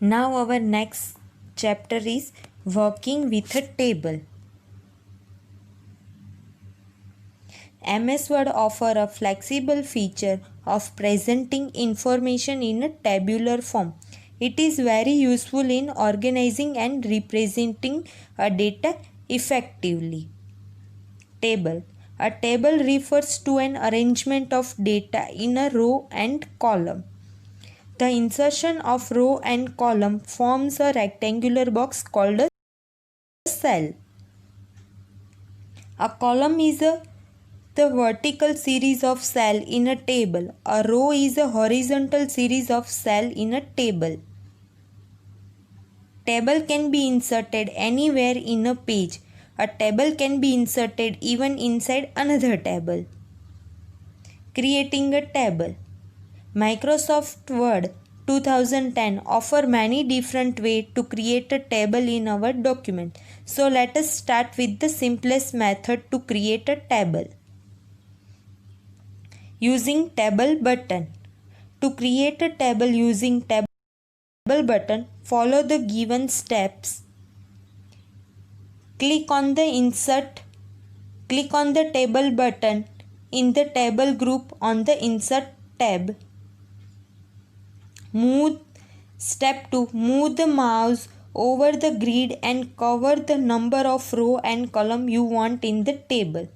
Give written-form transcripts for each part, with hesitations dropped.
Now our next chapter is working with a table. MS Word offers a flexible feature of presenting information in a tabular form. It is very useful in organizing and representing a data effectively. Table. A table refers to an arrangement of data in a row and column. The insertion of row and column forms a rectangular box called a cell. A column is the vertical series of cells in a table. A row is a horizontal series of cells in a table. Table can be inserted anywhere in a page. A table can be inserted even inside another table. Creating a table. Microsoft Word 2010 offer many different ways to create a table in our document. So let us start with the simplest method to create a table. Using table button. To create a table using table button, follow the given steps. Click on the table button in the table group on the insert tab. Step 2. Move the mouse over the grid and cover the number of row and column you want in the table.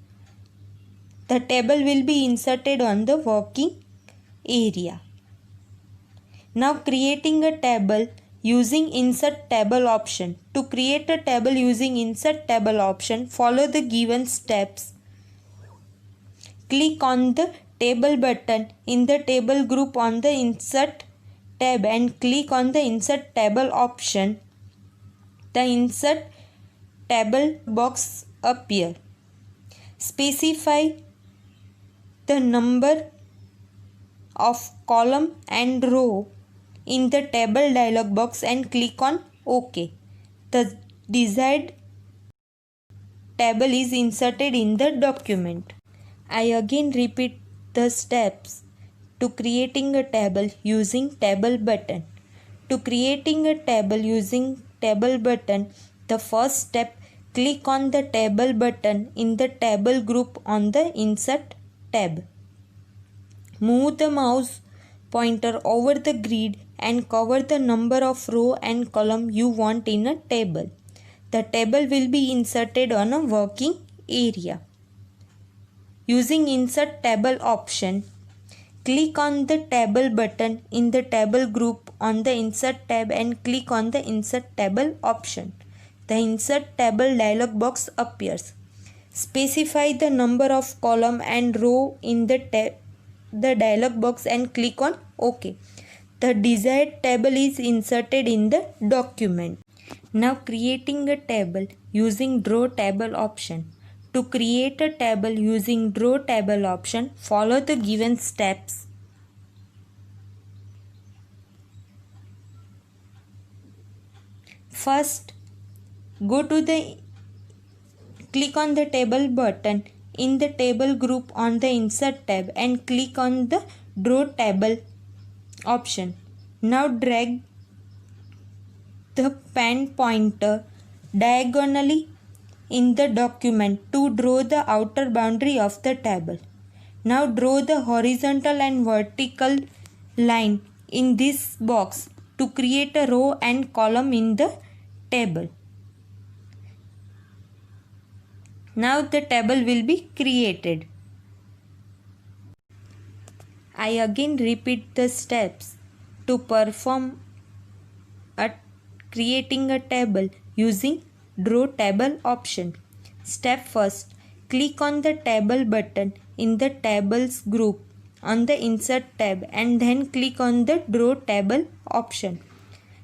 The table will be inserted on the working area. Now creating a table using insert table option. To create a table using insert table option, follow the given steps. Click on the table button in the table group on the insert tab and click on the insert table option. The insert table box appear. Specify the number of column and row in the table dialog box and click on OK. The desired table is inserted in the document. I again repeat the steps to creating a table using table button. To creating a table using table button, the first step, click on the table button in the table group on the insert tab. Move the mouse pointer over the grid and cover the number of row and column you want in a table. The table will be inserted on a working area. Using insert table option, click on the table button in the table group on the insert tab and click on the insert table option. The insert table dialog box appears. Specify the number of column and row in the dialog box and click on OK. The desired table is inserted in the document. Now creating a table using draw table option. To create a table using draw table option, follow the given steps. First, click on the table button in the table group on the insert tab and click on the draw table option. Now drag the pen pointer diagonally in the document to draw the outer boundary of the table. Now draw the horizontal and vertical line in this box to create a row and column in the table. Now the table will be created. I again repeat the steps to perform creating a table using draw table option. Step first, click on the table button in the tables group on the insert tab and then click on the draw table option.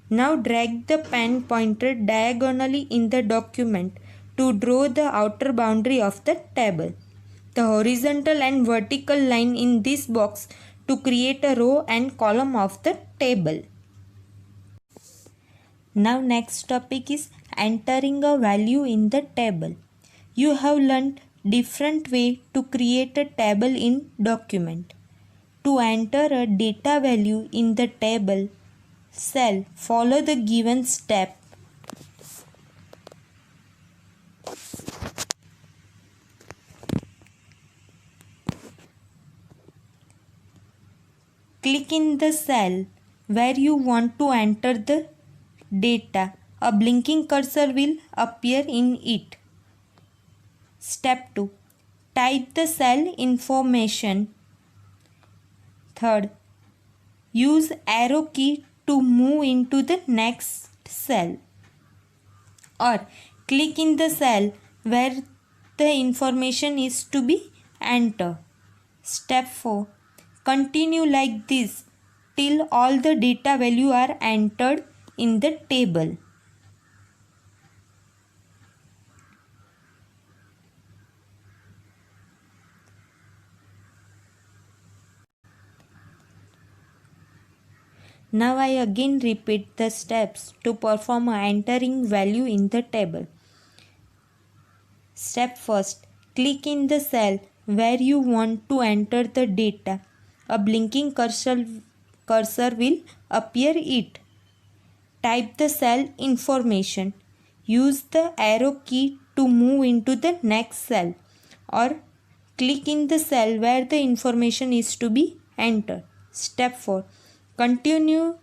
Now drag the pen pointer diagonally in the document to draw the outer boundary of the table. The horizontal and vertical line in this box to create a row and column of the table. Now next topic is entering a value in the table. You have learnt different way to create a table in document. To enter a data value in the table, cell, follow the given step. Click in the cell where you want to enter the data. A blinking cursor will appear in it. Step 2. Type the cell information. Third, use arrow key to move into the next cell, or click in the cell where the information is to be entered. Step 4. Continue like this till all the data value are entered in the table. Now I again repeat the steps to perform entering value in the table. Step first, click in the cell where you want to enter the data. A blinking cursor will appear it. Type the cell information. Use the arrow key to move into the next cell, or click in the cell where the information is to be entered. Step 4. Continue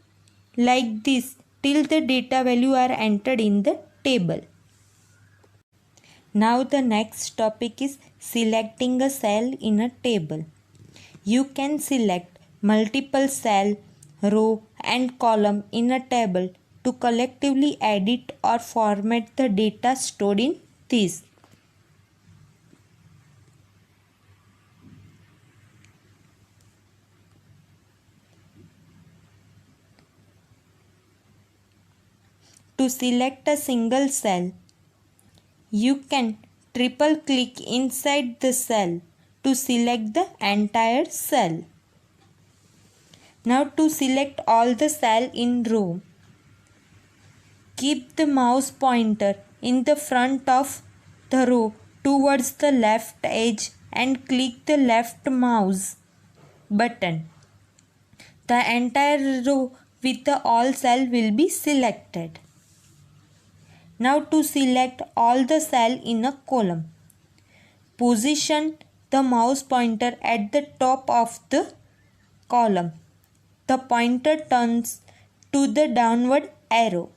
like this till the data value are entered in the table. Now the next topic is selecting a cell in a table. You can select multiple cell, row and column in a table to collectively edit or format the data stored in these. To select a single cell, you can triple click inside the cell to select the entire cell. Now to select all the cell in row, keep the mouse pointer in the front of the row towards the left edge and click the left mouse button. The entire row with the all cell will be selected. Now to select all the cell in a column, position the mouse pointer at the top of the column. The pointer turns to the downward arrow.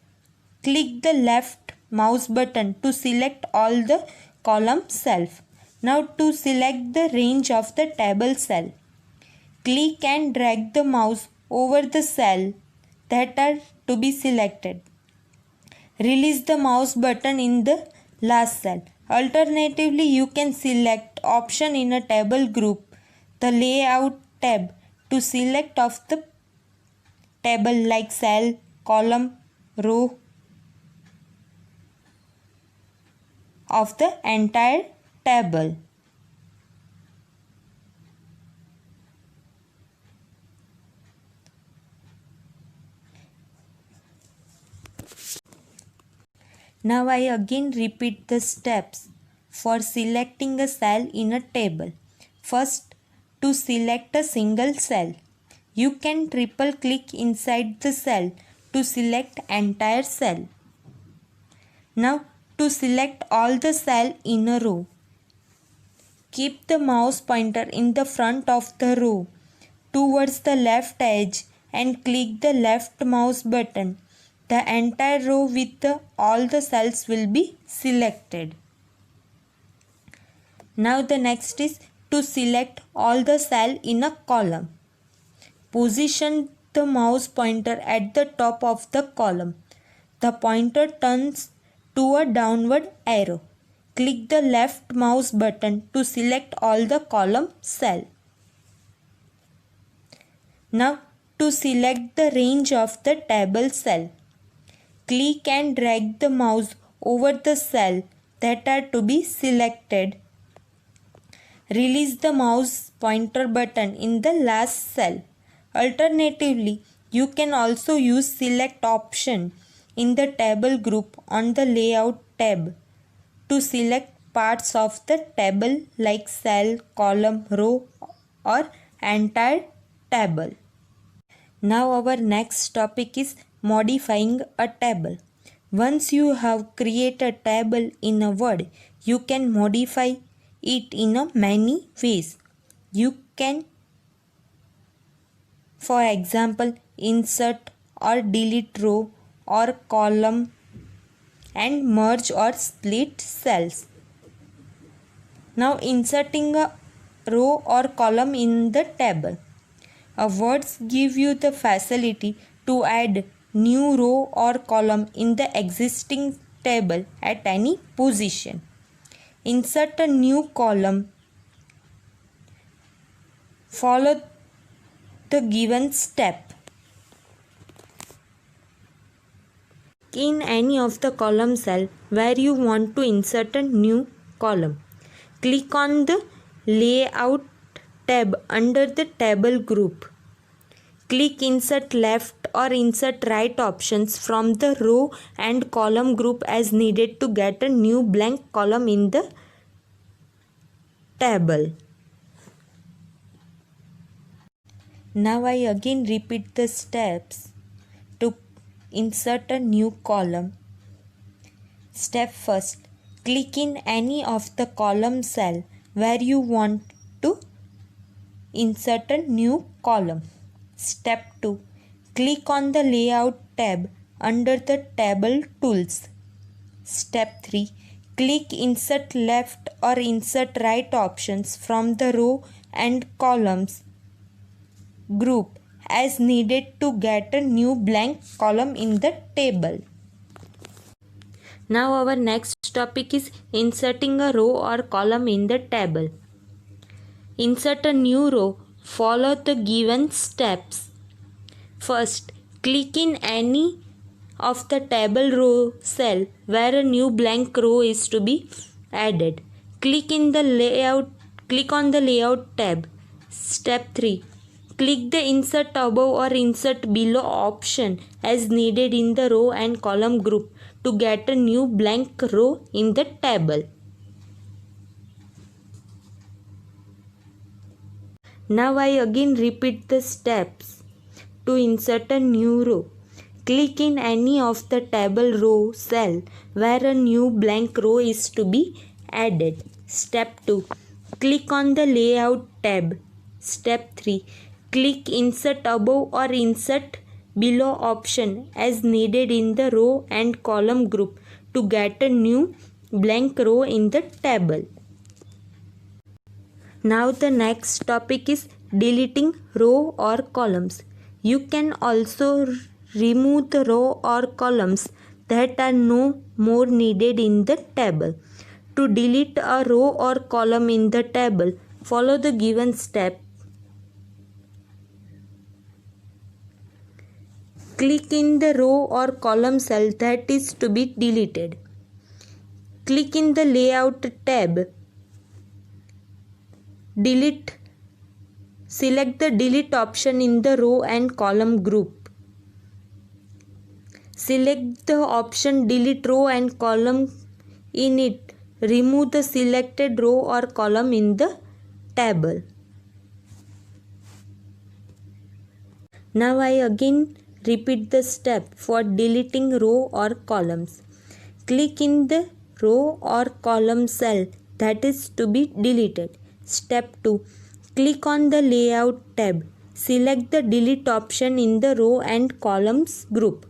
Click the left mouse button to select all the column cells. Now to select the range of the table cell, click and drag the mouse over the cell that are to be selected. Release the mouse button in the last cell. Alternatively, you can select option in a table group, the layout tab, to select of the table like cell, column, row of the entire table. Now I again repeat the steps for selecting a cell in a table. First, to select a single cell, you can triple click inside the cell to select entire cell. Now to select all the cell in a row, keep the mouse pointer in the front of the row towards the left edge and click the left mouse button. The entire row with all the cells will be selected. Now the next is to select all the cell in a column. Position the mouse pointer at the top of the column. The pointer turns to a downward arrow. Click the left mouse button to select all the column cell. Now to select the range of the table cell, click and drag the mouse over the cell that are to be selected. Release the mouse pointer button in the last cell. Alternatively, you can also use select option in the table group on the layout tab to select parts of the table like cell, column, row or entire table. Now our next topic is modifying a table. Once you have created a table in a Word, you can modify it in a many ways. You can, for example, insert or delete row or column and merge or split cells. Now inserting a row or column in the table. Words give you the facility to add new row or column in the existing table at any position. Insert a new column. Follow the given step. In any of the column cell where you want to insert a new column, click on the Layout tab under the Table group. Click Insert Left or Insert Right options from the row and column group as needed to get a new blank column in the table. Now I again repeat the steps to insert a new column. Step first, click in any of the column cell where you want to insert a new column. Step 2, click on the Layout tab under the Table Tools. Step 3, click Insert Left or Insert Right options from the row and columns group as needed to get a new blank column in the table. Now our next topic is inserting a row or column in the table. Insert a new row. Follow the given steps. First, click in any of the table row cell where a new blank row is to be added. Click on the Layout tab. Step 3. Click the Insert Above or Insert Below option as needed in the row and column group to get a new blank row in the table. Now I again repeat the steps to insert a new row. Click in any of the table row cell where a new blank row is to be added. Step 2. Click on the Layout tab. Step 3. Click Insert Above or Insert Below option as needed in the row and column group to get a new blank row in the table. Now the next topic is deleting row or columns. You can also remove the row or columns that are no more needed in the table. To delete a row or column in the table, follow the given step. Click in the row or column cell that is to be deleted. Click in the Layout tab. Select the Delete option in the row and column group. Select the option Delete Row and Column in it. Remove the selected row or column in the table. Now I again repeat the step for deleting row or columns. Click in the row or column cell that is to be deleted. Step 2. Click on the Layout tab. Select the Delete option in the row and columns group.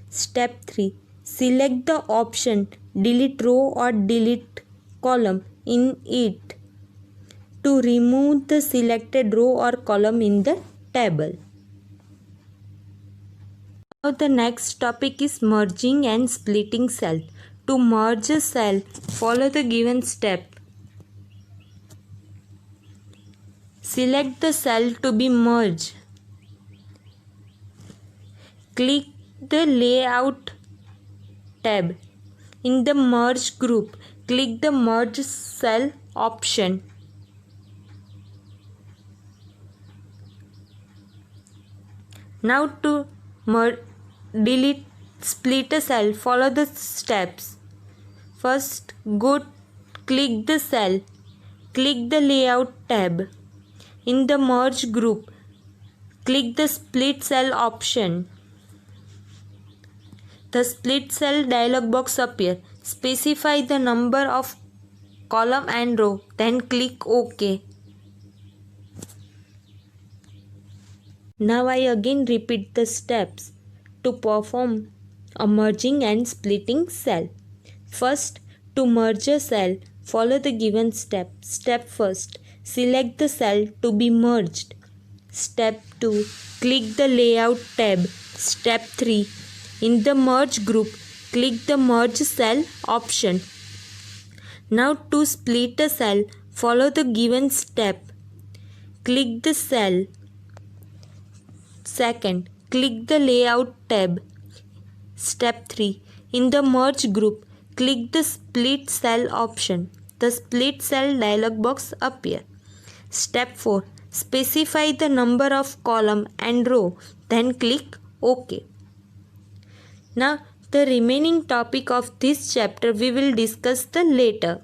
Step 3. Select the option Delete Row or Delete Column in it to remove the selected row or column in the table. Now the next topic is merging and splitting cell. To merge a cell, follow the given step. Select the cell to be merged. Click the Layout tab. In the Merge group, click the Merge Cell option. Now to split a cell, follow the steps. First, click the cell. Click the Layout tab. In the Merge group, click the Split Cell option. The split cell dialog box appears. Specify the number of column and row, then click OK. Now I again repeat the steps to perform a merging and splitting cell. First, to merge a cell, follow the given step. Step first, select the cell to be merged. Step 2, click the Layout tab. Step 3, in the Merge group, click the Merge Cell option. Now to split a cell, follow the given step. Click the cell. Second, click the Layout tab. Step 3, in the Merge group, click the Split Cell option. The Split Cell dialog box appears. Step 4, specify the number of column and row, then click OK. Now, the remaining topic of this chapter we will discuss the later.